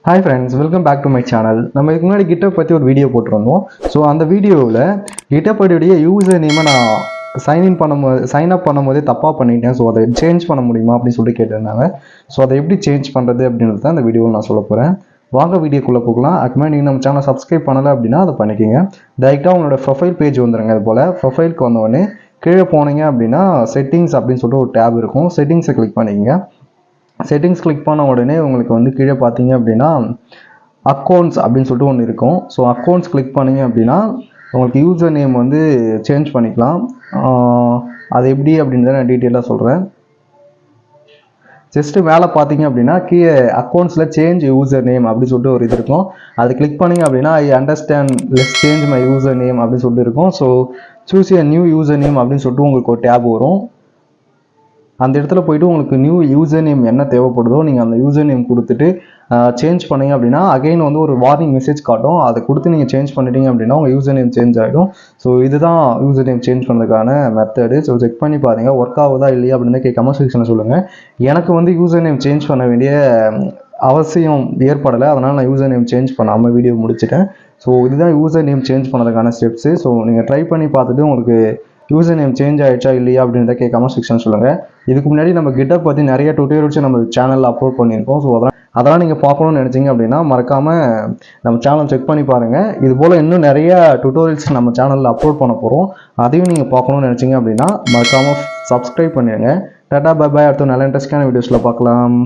Hi friends, welcome back to my channel. நம்ம இதுக்கு முன்னாடி GitHub பத்தி ஒரு வீடியோ போட்டுருந்தோம். ஸோ அந்த வீடியோவில் GitHub உடைய யூசர் நேமை நான் சைன் அப் பண்ணும்போதே தப்பாக பண்ணிட்டேன். ஸோ அதை சேஞ்ச் பண்ண முடியுமா அப்படின்னு சொல்லி கேட்டிருந்தாங்க. ஸோ அதை எப்படி சேஞ்ச் பண்ணுறது அப்படின்றது தான் இந்த வீடியோவில் நான் சொல்ல போகிறேன். வாங்க வீடியோக்குள்ளே போகலாம். அதுக்கு முன்னாடி நீங்கள் நம்ம சேனலை சப்ஸ்கிரைப் பண்ணலை அப்படின்னா அதை பண்ணிக்கோங்க. டைரெக்டாக உங்களோட ப்ரொஃபைல் பேஜ் வந்துடுங்க. அது போல் ப்ரொஃபைலுக்கு வந்தோடனே கீழே போனீங்க அப்படின்னா செட்டிங்ஸ் அப்படின்னு சொல்லிட்டு ஒரு டேப் இருக்கும். செட்டிங்ஸை கிளிக் பண்ணிக்கங்க. செட்டிங்ஸ் கிளிக் பண்ண உடனே உங்களுக்கு வந்து கீழே பார்த்தீங்க அப்படின்னா அக்கௌண்ட்ஸ் அப்படின்னு சொல்லிட்டு ஒன்று இருக்கும். ஸோ அக்கௌண்ட்ஸ் கிளிக் பண்ணிங்க அப்படின்னா உங்களுக்கு யூசர் நேம் வந்து சேஞ்ச் பண்ணிக்கலாம். அது எப்படி அப்படின்றத நான் டீட்டெயிலாக சொல்கிறேன். ஜஸ்ட்டு மேலே பார்த்தீங்க அப்படின்னா கீழே அக்கௌண்ட்ஸில் சேஞ்ச் யூசர் நேம் அப்படின்னு சொல்லிட்டு ஒரு இது இருக்கும். அது கிளிக் பண்ணிங்க அப்படின்னா I understand let's change my user name அப்படின்னு சொல்லிட்டு இருக்கும். So choose a new user name அப்படின்னு சொல்லிட்டு உங்களுக்கு ஒரு டேப் வரும். அந்த இடத்துல போய்ட்டு உங்களுக்கு நியூ யூசர் நேம் என்ன தேவைப்படுதோ நீங்கள் அந்த யூசர் நேம் கொடுத்துட்டு சேஞ்ச் பண்ணீங்க அப்படின்னா அகைன் வந்து ஒரு வார்னிங் மெசேஜ் காட்டும். அதை கொடுத்து நீங்கள் சேஞ்ச் பண்ணிட்டீங்க அப்படின்னா உங்கள் யூசர் நேம் சேஞ்ச் ஆகிடும். ஸோ இதுதான் யூசர் நேம் சேஞ்ச் பண்ணுறதுக்கான மெத்தடு. ஸோ செக் பண்ணி பாருங்கள் ஒர்க் ஆகுதா இல்லையா அப்படின்னு கமெண்ட் செக்ஷனில் சொல்லுங்கள். எனக்கு வந்து யூசர் நேம் சேஞ்ச் பண்ண வேண்டிய அவசியம் ஏற்படலை, அதனால் நான் யூசர் நேம் சேஞ்ச் பண்ணாமல் வீடியோ முடிச்சிட்டேன். ஸோ இதுதான் யூசர் நேம் சேஞ்ச் பண்ணதுக்கான ஸ்டெப்ஸு. ஸோ நீங்கள் ட்ரை பண்ணி பார்த்துட்டு உங்களுக்கு யூசர் நேம் சேஞ்ச் ஆகிடுச்சா இல்லையா அப்படின்றத கமெண்ட் செக்ஷன் சொல்லுங்கள். இதுக்கு முன்னாடி நம்ம GitHub பற்றி நிறைய டுட்டோரியல்ஸ் நம்ம சேனலில் அப்லோட் பண்ணியிருக்கோம். ஸோ அதெல்லாம் நீங்கள் பார்க்கணும்னு நினச்சிங்க அப்படின்னா மறக்காமல் நம்ம சேனல் செக் பண்ணி பாருங்கள். இது போல் இன்னும் நிறைய டுட்டோரியல்ஸ் நம்ம சேனலில் அப்லோட் பண்ண போகிறோம். அதையும் நீங்கள் பார்க்கணும்னு நினச்சிங்க அப்படின்னா மறக்காமல் சப்ஸ்கிரைப் பண்ணிடுங்க. Tata bye bye. அடுத்த நல்ல இன்ட்ரெஸ்டான வீடியோஸில் பார்க்கலாம்.